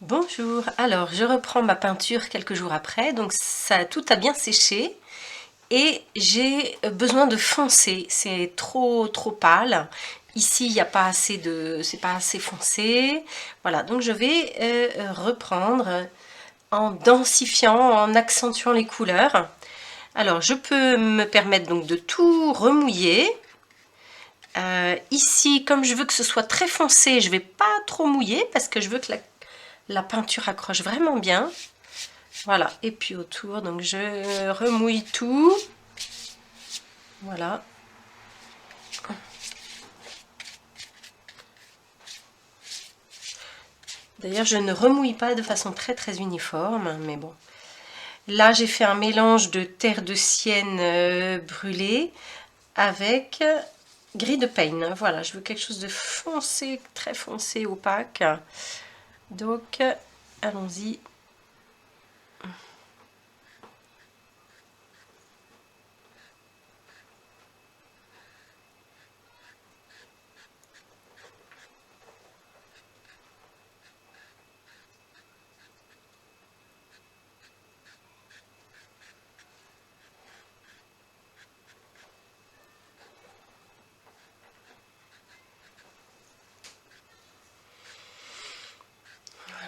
Bonjour, alors je reprends ma peinture quelques jours après, donc tout a bien séché et j'ai besoin de foncer, c'est trop pâle. Ici il n'y a pas assez c'est pas assez foncé, voilà, donc je vais reprendre en densifiant, en accentuant les couleurs. Alors je peux me permettre donc de tout remouiller. Ici, comme je veux que ce soit très foncé, je vais pas trop mouiller parce que je veux que la peinture accroche vraiment bien. Voilà, et puis autour, donc je remouille tout. Voilà. D'ailleurs, je ne remouille pas de façon très uniforme, mais bon. Là, j'ai fait un mélange de terre de sienne brûlée avec gris de pain. Voilà, je veux quelque chose de foncé, très foncé, opaque. Donc, allons-y.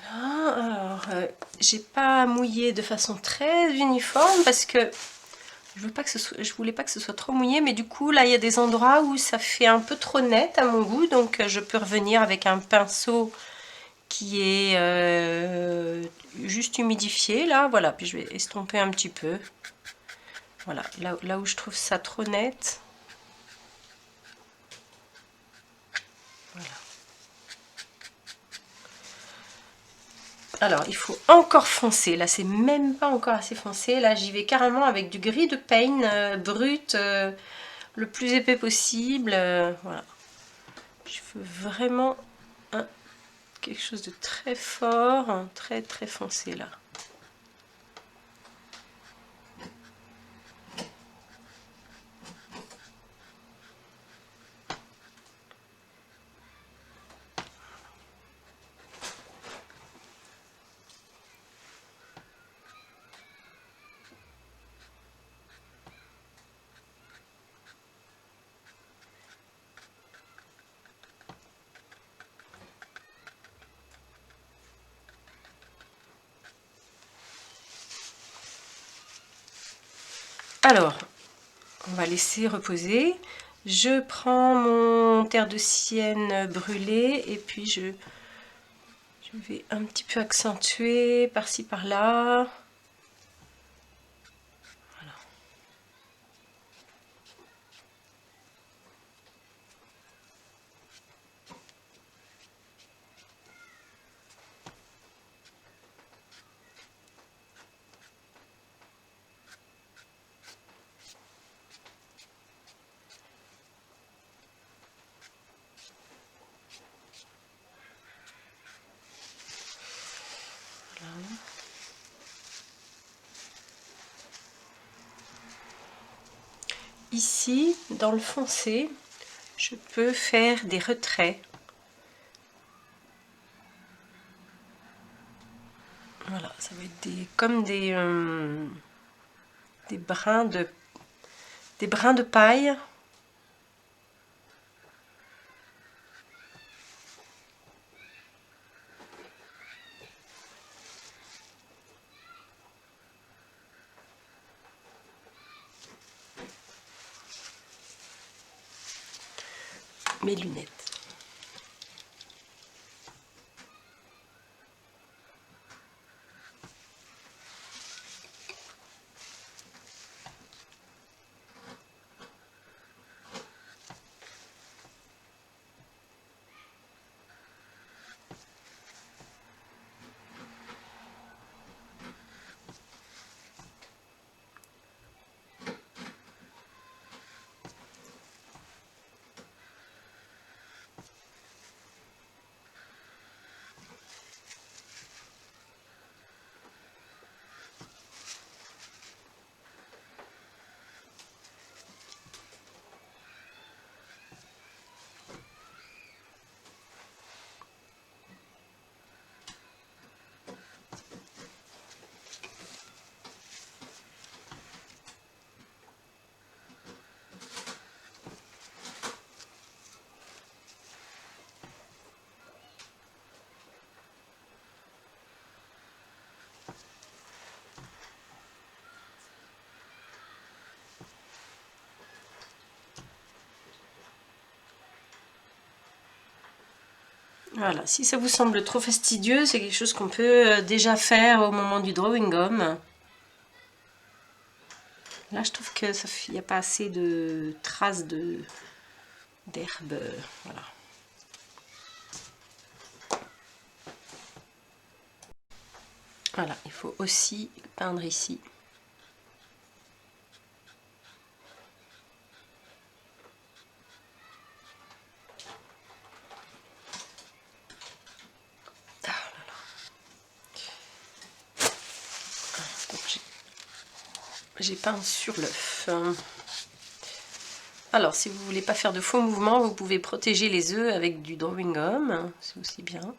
Alors, j'ai pas mouillé de façon très uniforme parce que je voulais pas que ce soit trop mouillé, mais du coup là il y a des endroits où ça fait un peu trop net à mon goût, donc je peux revenir avec un pinceau qui est juste humidifié là, voilà, puis je vais estomper un petit peu. Voilà, là où je trouve ça trop net. Voilà. Alors, il faut encore foncer. Là, c'est même pas encore assez foncé. Là, j'y vais carrément avec du gris de pain brut, le plus épais possible. Voilà. Je veux vraiment quelque chose de très fort, très foncé là. Alors, on va laisser reposer. Je prends mon terre de sienne brûlée et puis je vais un petit peu accentuer par-ci par-là. Voilà. Ici, dans le foncé, je peux faire des retraits. Voilà, ça va être comme des brins de paille. Mes lunettes. Voilà, si ça vous semble trop fastidieux, c'est quelque chose qu'on peut déjà faire au moment du drawing gum. Là, je trouve que il n'y a pas assez de traces d'herbe. Voilà. Voilà, il faut aussi peindre ici. J'ai peint sur l'œuf. Alors, si vous voulez pas faire de faux mouvements, vous pouvez protéger les œufs avec du drawing gum. C'est aussi bien.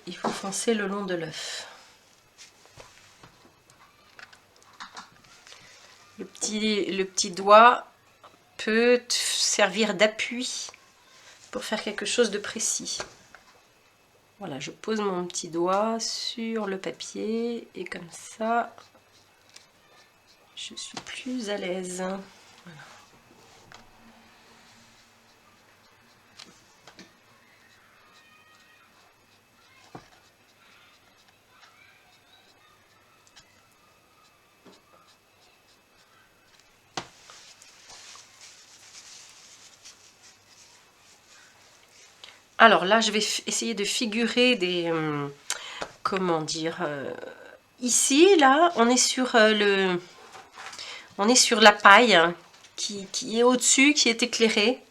Il faut foncer le long de l'œuf. Le petit doigt peut servir d'appui pour faire quelque chose de précis. Voilà, je pose mon petit doigt sur le papier et comme ça, je suis plus à l'aise. Voilà. Alors là, je vais essayer de figurer des... comment dire ici, là, on est sur on est sur la paille hein, qui est au-dessus, qui est éclairée.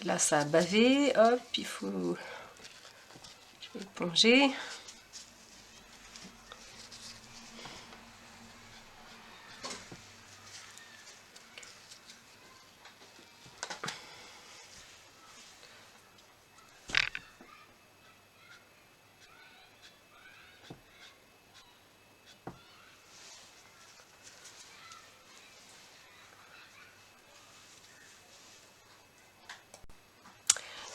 Là, ça a bavé. Hop, il faut éponger.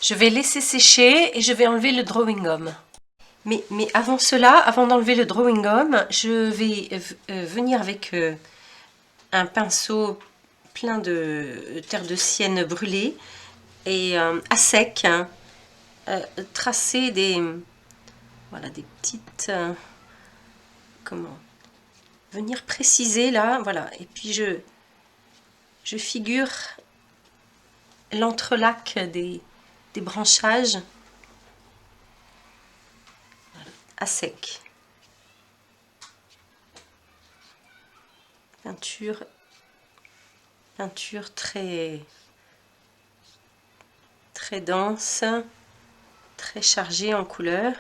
Je vais laisser sécher et je vais enlever le drawing gum. Mais avant cela, avant d'enlever le drawing gum, je vais venir avec un pinceau plein de terre de sienne brûlée et à sec, hein, tracer des, voilà, des petites... comment venir préciser là, voilà. Et puis je figure l'entrelac des branchages à sec. Peinture très dense, très chargée en couleurs.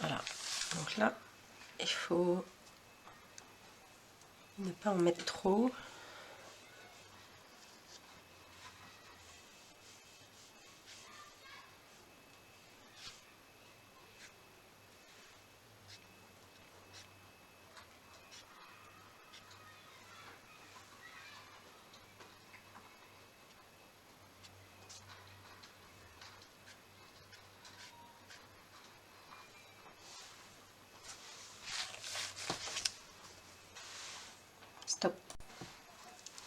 Voilà. Donc là, il faut ne pas en mettre trop. Stop.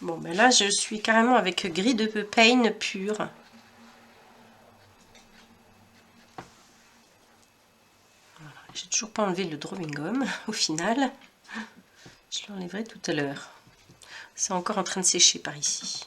Bon, ben là, je suis carrément avec gris de pain pur. J'ai toujours pas enlevé le drawing gum au final. Je l'enlèverai tout à l'heure. C'est encore en train de sécher par ici.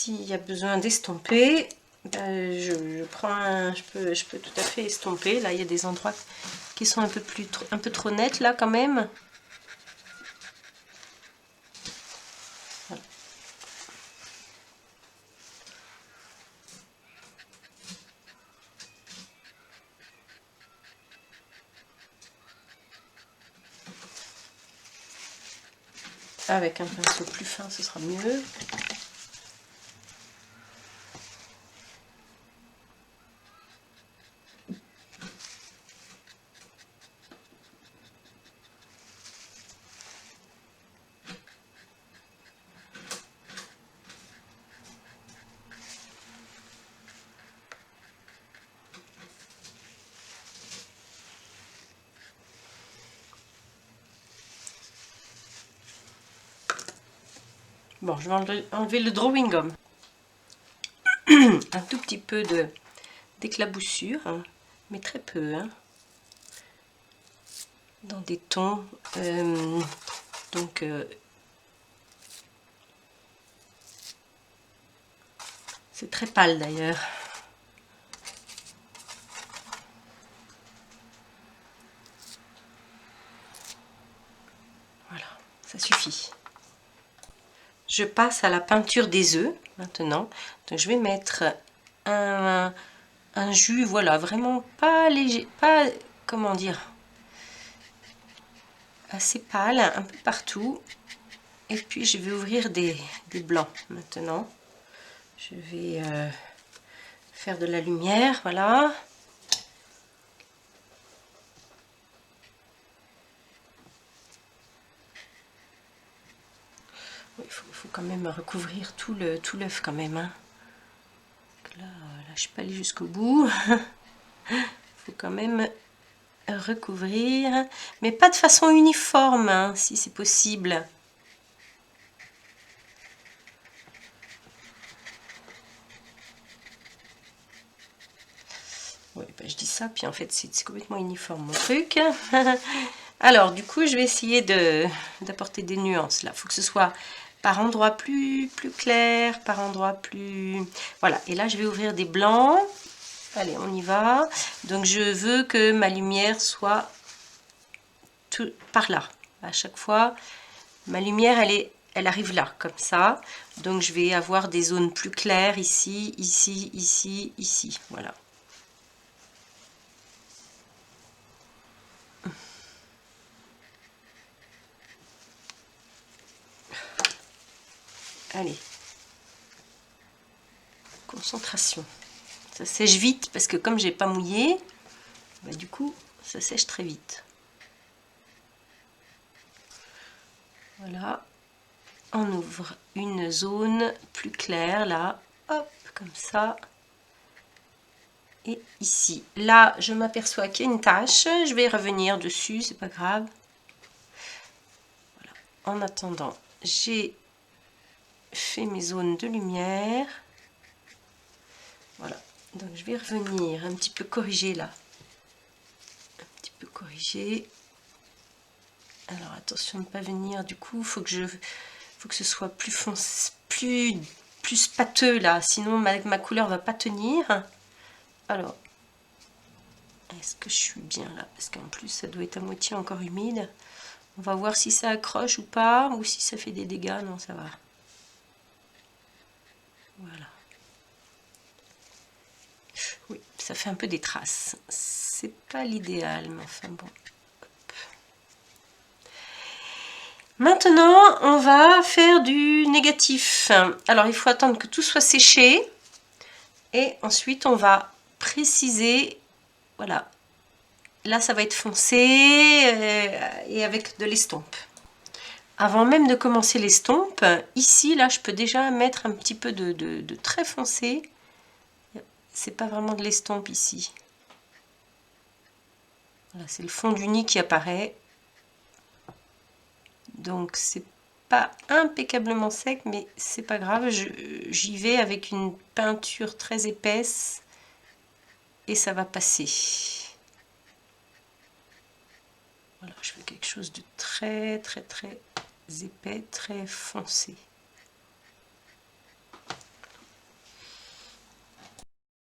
s'il y a besoin d'estomper, ben, je peux tout à fait estomper. Là, il y a des endroits qui sont un peu trop nets là quand même. Voilà. Avec un pinceau plus fin, ce sera mieux. Bon, je vais enlever le drawing gum. Un tout petit peu d'éclaboussure, hein, mais très peu, hein, dans des tons. C'est très pâle d'ailleurs. Voilà, ça suffit. Je passe à la peinture des œufs maintenant. Donc je vais mettre un jus, voilà, vraiment pas léger, pas, comment dire, assez pâle, un peu partout. Et puis je vais ouvrir des blancs maintenant. Je vais faire de la lumière, voilà. Il faut quand même recouvrir tout l'œuf quand même, hein. Là, je suis pas allée jusqu'au bout. Il faut quand même recouvrir, mais pas de façon uniforme, hein, si c'est possible. Oui, ben, je dis ça, puis en fait c'est complètement uniforme mon truc. Alors du coup je vais essayer d'apporter des nuances là. Il faut que ce soit par endroits plus clair, par endroits plus... Voilà, et là je vais ouvrir des blancs. Allez, on y va. Donc je veux que ma lumière soit tout par là. À chaque fois, ma lumière elle arrive là, comme ça. Donc je vais avoir des zones plus claires ici, ici, ici, ici. Voilà. Allez, concentration. Ça sèche vite parce que comme j'ai pas mouillé, bah, du coup ça sèche très vite. Voilà, on ouvre une zone plus claire là, hop, comme ça. Et ici, là je m'aperçois qu'il y a une tache, je vais revenir dessus, c'est pas grave. Voilà. En attendant, j'ai fait mes zones de lumière. Voilà, donc je vais revenir un petit peu corriger là. Un petit peu corriger. Alors attention de ne pas venir, du coup, faut que ce soit plus foncé, plus pâteux là, sinon ma couleur va pas tenir. Alors, est-ce que je suis bien là? Parce qu'en plus ça doit être à moitié encore humide. On va voir si ça accroche ou pas, ou si ça fait des dégâts. Non, ça va. Voilà. Oui, ça fait un peu des traces. C'est pas l'idéal, mais enfin bon. Maintenant, on va faire du négatif. Alors, il faut attendre que tout soit séché. Et ensuite, on va préciser. Voilà. Là, ça va être foncé et avec de l'estompe. Avant même de commencer l'estompe, ici, là, je peux déjà mettre un petit peu de très foncé. C'est pas vraiment de l'estompe ici. Voilà, c'est le fond du nid qui apparaît. Donc, c'est pas impeccablement sec, mais c'est pas grave. J'y vais avec une peinture très épaisse et ça va passer. Voilà, je fais quelque chose de très épais, très foncé.